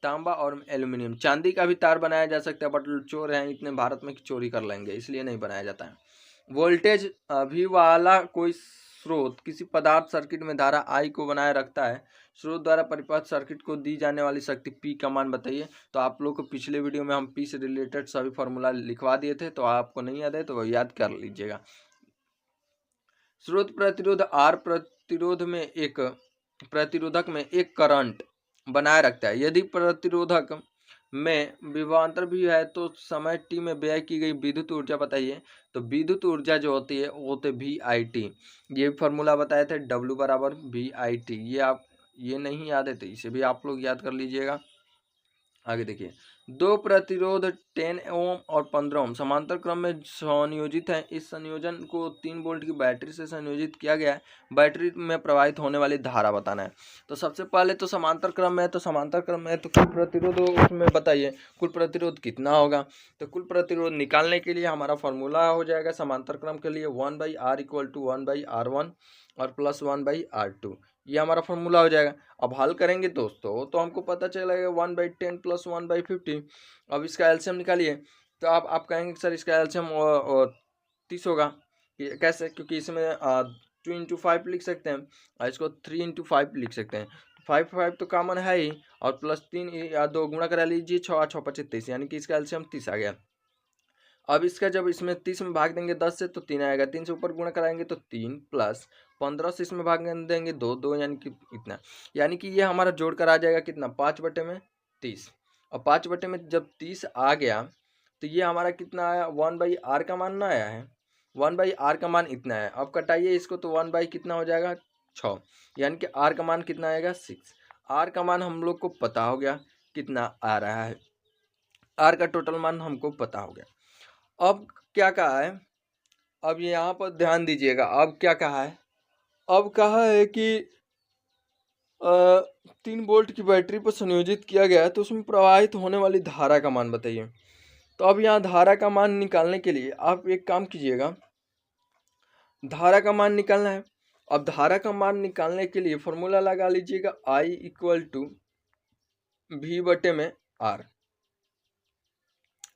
Speaker 1: तांबा और एल्यूमिनियम। चांदी का भी तार बनाया जा सकता है, बट चोर हैं इतने भारत में कि चोरी कर लेंगे, इसलिए नहीं बनाया जाता है। वोल्टेज भी वाला कोई स्रोत किसी पदार्थ सर्किट में धारा आई को बनाए रखता है। स्रोत द्वारा परिपथ सर्किट को दी जाने वाली शक्ति पी का मान बताइए। तो आप लोग को पिछले वीडियो में हम पी से रिलेटेड सभी फॉर्मूला लिखवा दिए थे, तो आपको नहीं याद है तो वो याद कर लीजिएगा। स्रोत प्रतिरोध आर प्रतिरोधक में एक करंट बनाए रखता है। यदि प्रतिरोधक में विभवांतर भी है तो समय टी में व्यय की गई विद्युत ऊर्जा बताइए। तो विद्युत ऊर्जा जो होती है वो होते वी आई टी, ये फॉर्मूला बताए थे W बराबर वी आई टी। ये आप ये नहीं याद है तो इसे भी आप लोग याद कर लीजिएगा। आगे देखिए, 2 प्रतिरोध 10 ओम और 15 ओम समांतर क्रम में संयोजित है। इस संयोजन को 3 वोल्ट की बैटरी से संयोजित किया गया है। बैटरी में प्रवाहित होने वाली धारा बताना है। तो सबसे पहले तो समांतर क्रम में है, तो समांतर क्रम में है तो कुल प्रतिरोध उसमें बताइए, कुल प्रतिरोध कितना होगा। तो कुल प्रतिरोध निकालने के लिए हमारा फॉर्मूला हो जाएगा समांतर क्रम के लिए 1/R इक्वल टू 1/R1 और प्लस 1/R2। ये हमारा फॉर्मूला हो जाएगा। अब हल करेंगे दोस्तों तो हमको पता चलेगा 1/10 + 1/50। अब इसका एलसीएम निकालिए। तो आप कहेंगे कि सर इसका एलसीएम 30 होगा। ये कैसे? क्योंकि इसमें 2 × 5 लिख सकते हैं और इसको 3 × 5 लिख सकते हैं। 5 5 तो कॉमन है ही, और +3 या 2 गुणा करा लीजिए, 6 6 25 30, यानी कि इसका एलसीएम 30 आ गया। अब इसका जब इसमें 30 में भाग देंगे 10 से तो 3 आएगा, 3 से ऊपर गुणा कराएंगे तो 3 प्लस 15 से इसमें भाग देंगे 2 2, यानी कि इतना, यानी कि ये हमारा जोड़ कर आ जाएगा कितना, 5/30। और 5 में जब 30 आ गया तो ये हमारा कितना आया, 1/r का मान ना आया है, 1/r का मान इतना है। अब कटाइए इसको तो 1/ कितना हो जाएगा, 6, यानी कि r का मान कितना आएगा, 6। r का मान हम लोग को पता हो गया कितना आ रहा है, r का टोटल मान हमको पता हो गया। अब क्या कहा है, अब यहाँ पर ध्यान दीजिएगा, अब क्या कहा है, अब कहा है कि 3 वोल्ट की बैटरी पर संयोजित किया गया है तो उसमें प्रवाहित होने वाली धारा का मान बताइए। तो अब यहाँ धारा का मान निकालने के लिए आप एक काम कीजिएगा, धारा का मान निकालना है। अब धारा का मान निकालने के लिए फॉर्मूला लगा लीजिएगा, I = V/R,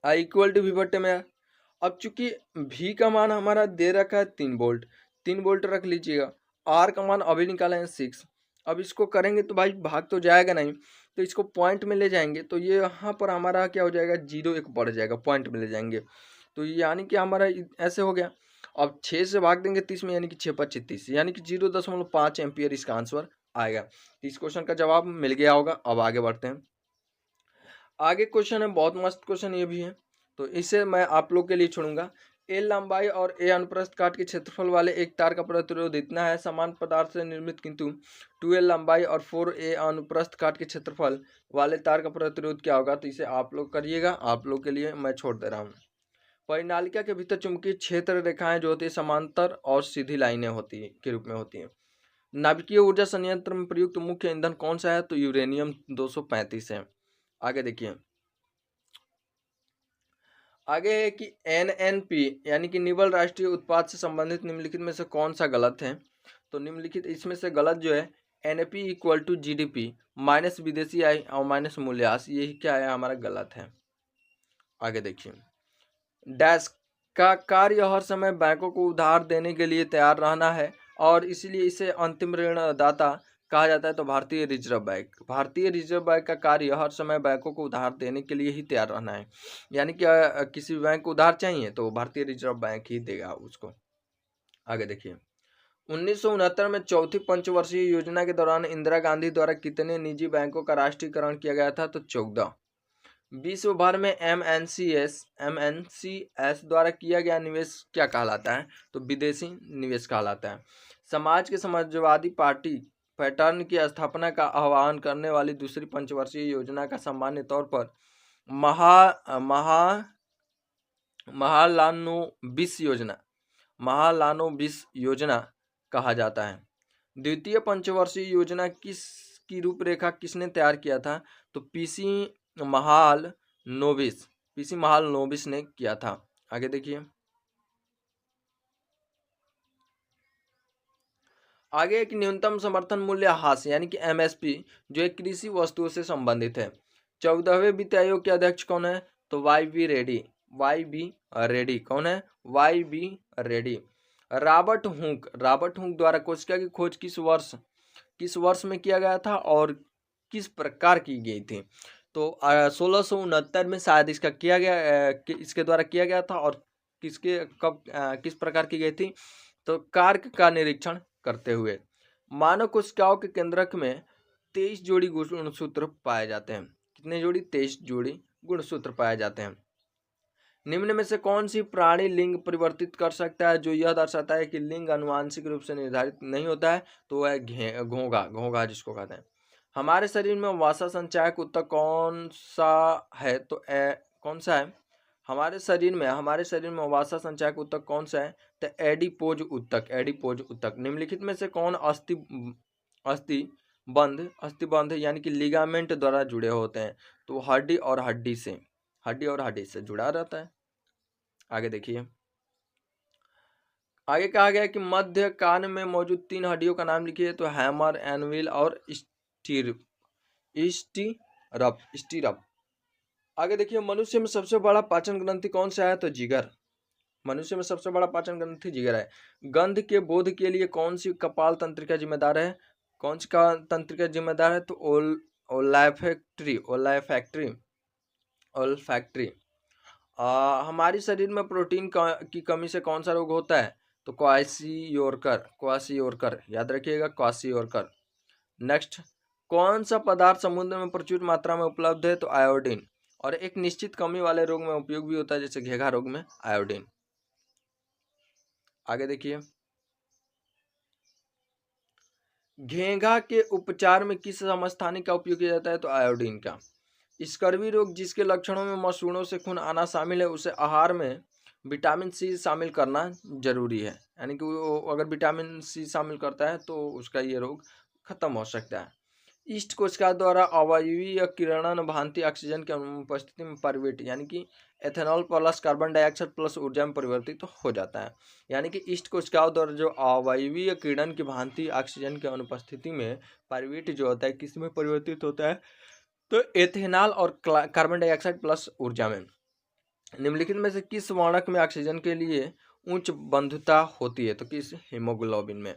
Speaker 1: I = V/R। अब चूंकि V का मान हमारा दे रखा है 3 वोल्ट, 3 वोल्ट रख लीजिएगा। R का मान अभी निकाला है 6। अब इसको करेंगे तो भाई भाग तो जाएगा नहीं, तो इसको पॉइंट में ले जाएंगे तो ये यहाँ पर हमारा क्या हो जाएगा, 0 1 बढ़ जाएगा, पॉइंट में ले जाएंगे तो यानी कि हमारा ऐसे हो गया। अब 6 से भाग देंगे 30 में, यानी कि 6 5 30, यानी कि 0.5 एम्पियर इसका आंसर आएगा। इस क्वेश्चन का जवाब मिल गया होगा। अब आगे बढ़ते हैं। आगे क्वेश्चन है, बहुत मस्त क्वेश्चन ये भी है, तो इसे मैं आप लोग के लिए छोड़ूंगा। ए लंबाई और ए अनुप्रस्थ काट के क्षेत्रफल वाले एक तार का प्रतिरोध इतना है, समान पदार्थ से निर्मित किंतु 2a लंबाई और 4a अनुप्रस्थ काट के क्षेत्रफल वाले तार का प्रतिरोध क्या होगा। तो इसे आप लोग करिएगा, आप लोग के लिए मैं छोड़ दे रहा हूँ। परिनालिका के भीतर चुंबकीय क्षेत्र रेखाएं जो होती है समांतर और सीधी लाइनें होती है के रूप में होती है। नाभिकीय ऊर्जा संयंत्र में प्रयुक्त मुख्य ईंधन कौन सा है, तो यूरेनियम 235 है। आगे देखिए, आगे है कि NNP यानी कि निवल राष्ट्रीय उत्पाद से संबंधित निम्नलिखित में से कौन सा गलत है। तो निम्नलिखित इसमें से गलत जो है, NP = GDP माइनस विदेशी आय और माइनस मूल्यह्रास, यही क्या है हमारा गलत है। आगे देखिए, डैश का कार्य हर समय बैंकों को उधार देने के लिए तैयार रहना है और इसलिए इसे अंतिम ऋणदाता कहा जाता है। तो भारतीय रिजर्व बैंक, भारतीय रिजर्व बैंक का कार्य हर समय बैंकों को उधार देने के लिए ही तैयार रहना है, यानी कि किसी बैंक को उधार चाहिए तो भारतीय रिजर्व बैंक ही देगा उसको। आगे देखिए, 1969 में चौथी पंचवर्षीय योजना के दौरान इंदिरा गांधी द्वारा कितने निजी बैंकों का राष्ट्रीयकरण किया गया था। तो 14। विश्व भर में MNCs द्वारा किया गया निवेश क्या कहलाता है। तो विदेशी निवेश कहलाता है। समाज के समाजवादी पार्टी पैटर्न की स्थापना का आह्वान करने वाली दूसरी पंचवर्षीय योजना का सामान्य तौर पर महालानोबिस योजना कहा जाता है। द्वितीय पंचवर्षीय योजना की रूपरेखा किसने तैयार किया था। तो पीसी महालनोबिस ने किया था। आगे देखिए, आगे एक न्यूनतम समर्थन मूल्य ह्रास यानी कि MSP जो एक कृषि वस्तुओं से संबंधित है। 14वें वित्त आयोग के अध्यक्ष कौन है। तो YB रेड्डी कौन है, YB रेड्डी। रॉबर्ट हुक द्वारा कोशिका की खोज किस वर्ष में किया गया था और किस प्रकार की गई थी। तो 1669 में शायद इसका किया गया, इसके द्वारा किया गया था और किस प्रकार की गई थी। तो कार्क का निरीक्षण करते हुए। मानव कोशिकाओं के केंद्रक में 23 जोड़ी गुणसूत्र पाए जाते हैं। कितने जोड़ी, 23 जोड़ी गुणसूत्र पाए जाते हैं। निम्न में से कौन सी प्राणी लिंग परिवर्तित कर सकता है जो यह दर्शाता है कि लिंग आनुवांशिक रूप से निर्धारित नहीं होता है। तो वह घोंघा जिसको कहते हैं। हमारे शरीर में वसा संचायक ऊतक कौन सा है। तो कौन सा है हमारे शरीर में वसा संचायक ऊतक कौन सा है। तो एडिपोज ऊतक। निम्नलिखित में से कौन अस्थिबंध यानी कि लिगामेंट द्वारा जुड़े होते हैं। तो हड्डी और हड्डी से जुड़ा रहता है। आगे देखिए, आगे कहा गया कि मध्य कान में मौजूद 3 हड्डियों का नाम लिखिए। तो हैमर, एनविल और स्टीरप। आगे देखिए, मनुष्य में सबसे बड़ा पाचन ग्रंथि कौन सा है? तो जिगर। मनुष्य में सबसे बड़ा पाचन ग्रंथि जिगर है। गंध के बोध के लिए कौन सी कपाल तंत्रिका जिम्मेदार है? कौन सी का तंत्रिका जिम्मेदार है? तो ओल्फैक्ट्री। हमारी शरीर में प्रोटीन की कमी से कौन सा रोग होता है? तो क्वासियोरकर, याद रखिएगा, क्वासियोरकर। नेक्स्ट, कौन सा पदार्थ समुद्र में प्रचुर मात्रा में उपलब्ध है? तो आयोडीन। और एक निश्चित कमी वाले रोग में उपयोग भी होता है, जैसे घेघा रोग में आयोडीन। आगे देखिए, घेघा के उपचार में किस समस्थानिक का उपयोग किया जाता है? तो आयोडीन का। स्कर्वी रोग जिसके लक्षणों में मसूड़ों से खून आना शामिल है, उसे आहार में विटामिन सी शामिल करना जरूरी है। यानी कि वो अगर विटामिन सी शामिल करता है तो उसका ये रोग खत्म हो सकता है। ईस्ट कोशिका द्वारा अवायवीय किरणन भांति ऑक्सीजन की अनुपस्थिति में पायरुवेट यानी कि ethanol plus carbon dioxide plus ऊर्जा में परिवर्तित हो जाता है। यानी कि ईस्ट कोशिकाओं द्वारा जो अवायवीय किरण की भांति ऑक्सीजन की अनुपस्थिति में पायरुवेट जो होता है किस में परिवर्तित होता है? तो एथेनॉल और कार्बन डाइऑक्साइड प्लस ऊर्जा में। निम्नलिखित में से किस वर्णक में ऑक्सीजन के लिए उच्च बंधुता होती है? तो किस? हीमोग्लोबिन में।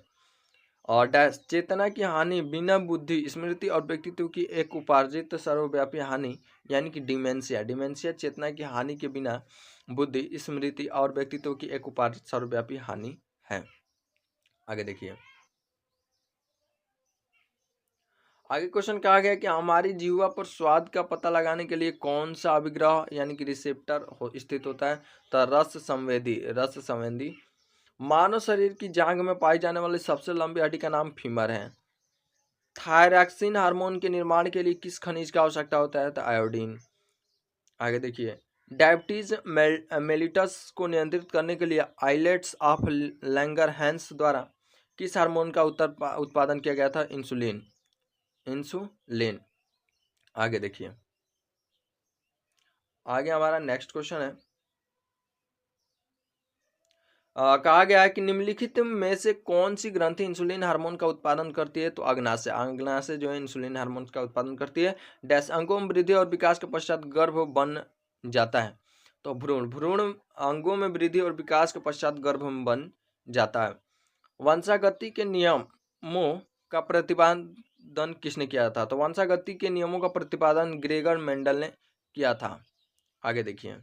Speaker 1: और चेतना की हानि, बिना बुद्धि, स्मृति और व्यक्तित्व की एक उपार्जित सर्वव्यापी हानि यानी कि डिमेंशिया। डिमेंशिया चेतना की हानि के बिना बुद्धि, स्मृति और व्यक्तित्व की एक उपार्जित सर्वव्यापी हानि है। आगे देखिए, आगे क्वेश्चन कहा गया कि हमारी जीवा पर स्वाद का पता लगाने के लिए कौन सा अभिग्रह यानी कि रिसेप्टर स्थित होता है? तो रस संवेदी। मानव शरीर की जांघ में पाई जाने वाली सबसे लंबी हड्डी का नाम फीमर है। थायरॉक्सिन हार्मोन के निर्माण के लिए किस खनिज की आवश्यकता होता है? तो आयोडीन। आगे देखिए, डायबिटीज मेलिटस को नियंत्रित करने के लिए आइलेट्स ऑफ लैंगरहैंस द्वारा किस हार्मोन का उत्पादन किया गया था? इंसुलिन। आगे देखिए, आगे हमारा नेक्स्ट क्वेश्चन है। कहा गया है कि निम्नलिखित में से कौन सी ग्रंथि इंसुलिन हार्मोन का उत्पादन करती है? तो अग्नाशय जो है इंसुलिन हार्मोन का उत्पादन करती है। डैश अंगों में वृद्धि और विकास के पश्चात गर्भ बन जाता है? तो भ्रूण अंगों में वृद्धि और विकास के पश्चात गर्भ में बन जाता है। वंशागति के नियमों का प्रतिपादन किसने किया था? तो वंशागति के नियमों का प्रतिपादन ग्रेगर मेंडल ने किया था। आगे देखिए,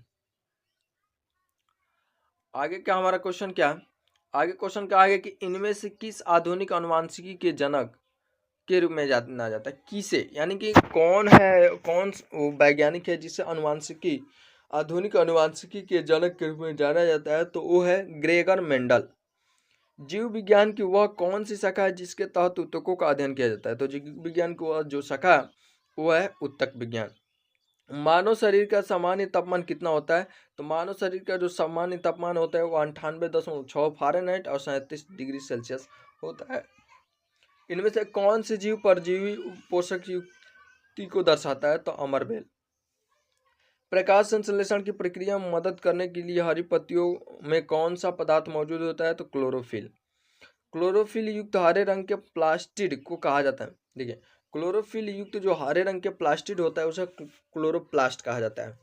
Speaker 1: आगे क्या हमारा क्वेश्चन क्या है? आगे क्वेश्चन का आगे कि इनमें से किस आधुनिक अनुवांशिकी के जनक के रूप में जाना जाता है? किसे, यानी कि कौन है, कौन वैज्ञानिक है जिसे आधुनिक अनुवांशिकी के जनक के रूप में जाना जाता है? तो वो है ग्रेगर मेंडल। जीव विज्ञान की वह कौन सी शाखा है जिसके तहत ऊतकों का अध्ययन किया जाता है? तो जीव विज्ञान की वह जो शाखा वो है ऊतक विज्ञान। मानव शरीर का सामान्य तापमान कितना होता है? तो मानव शरीर का जो सामान्य तापमान होता है वो 98.6 फारेनहाइट और 37 डिग्री सेल्सियस होता है। इनमें से कौन से जीव परजीवी पोषक युक्ति को दर्शाता है? तो अमरबेल। प्रकाश संश्लेषण की प्रक्रिया में मदद करने के लिए हरी पत्तियों में कौन सा पदार्थ मौजूद होता है? तो क्लोरोफिल। क्लोरोफिल युक्त हरे रंग के प्लास्टिड को कहा जाता है। देखिए, क्लोरोफिल युक्त जो हरे रंग के प्लास्टिड होता है उसे क्लोरोप्लास्ट कहा जाता है।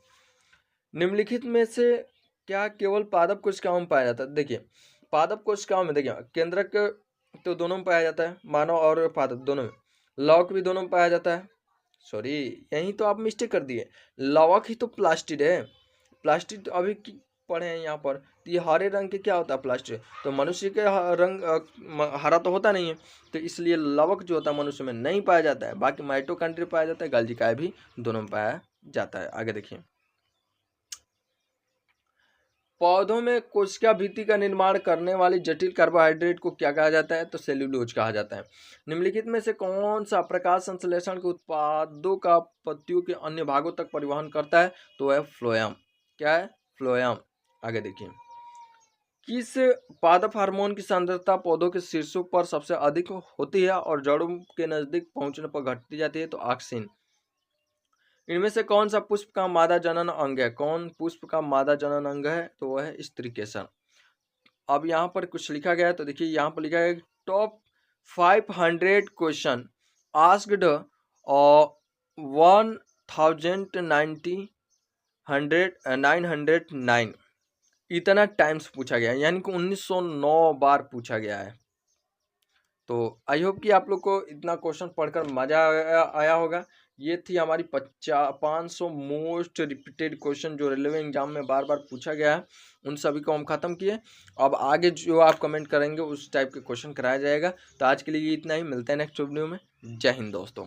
Speaker 1: निम्नलिखित में से क्या केवल पादप कोशिकाओं में पाया जाता है? देखिए, पादप कोशिकाओं में देखिए केंद्रक तो दोनों में पाया जाता है, मानव और पादप दोनों में। लवक भी दोनों में पाया जाता है। सॉरी, यहीं तो आप मिस्टेक कर दिए, लवक ही तो प्लास्टिड है। प्लास्टिड अभी पढ़े हैं यहाँ पर। तो ये हरे रंग के क्या होता है? प्लास्टिड। तो मनुष्य के रंग हरा तो होता नहीं है, तो इसलिए लवक जो होता है मनुष्य में नहीं पाया जाता है। बाकी माइटोकॉन्ड्रिया पाया जाता है, गॉल्गी भी दोनों में पाया जाता है। आगे देखिए, पौधों में कोशिका भित्ति का निर्माण करने वाली जटिल कार्बोहाइड्रेट को क्या कहा जाता है? तो सेल्यूलोज कहा जाता है। निम्नलिखित में से कौन सा प्रकाश संश्लेषण के उत्पादों का पत्तियों के अन्य भागों तक परिवहन करता है? तो वह फ्लोएम। क्या है? फ्लोएम। आगे देखिए, किस पादप हार्मोन की सांद्रता पौधों के शीर्षों पर सबसे अधिक होती है और जड़ों के नजदीक पहुंचने पर घटती जाती है? तो ऑक्सिन। इनमें से कौन सा पुष्प का मादा जनन अंग है? कौन पुष्प का मादा जनन अंग है? तो वह है स्त्रीकेशन। अब यहाँ पर कुछ लिखा गया है, तो देखिए यहाँ पर लिखा है टॉप 500 क्वेश्चन आस्क्ड 909 इतना टाइम्स पूछा गया है, यानी कि 1909 बार पूछा गया है। तो आई होप कि आप लोग को इतना क्वेश्चन पढ़कर मजा आया होगा। ये थी हमारी 500 मोस्ट रिपीटेड क्वेश्चन जो रेलवे एग्जाम में बार बार पूछा गया है, उन सभी को हम खत्म किए। अब आगे जो आप कमेंट करेंगे उस टाइप के क्वेश्चन कराया जाएगा। तो आज के लिए इतना ही, मिलते हैं नेक्स्ट वीडियो में। जय हिंद दोस्तों।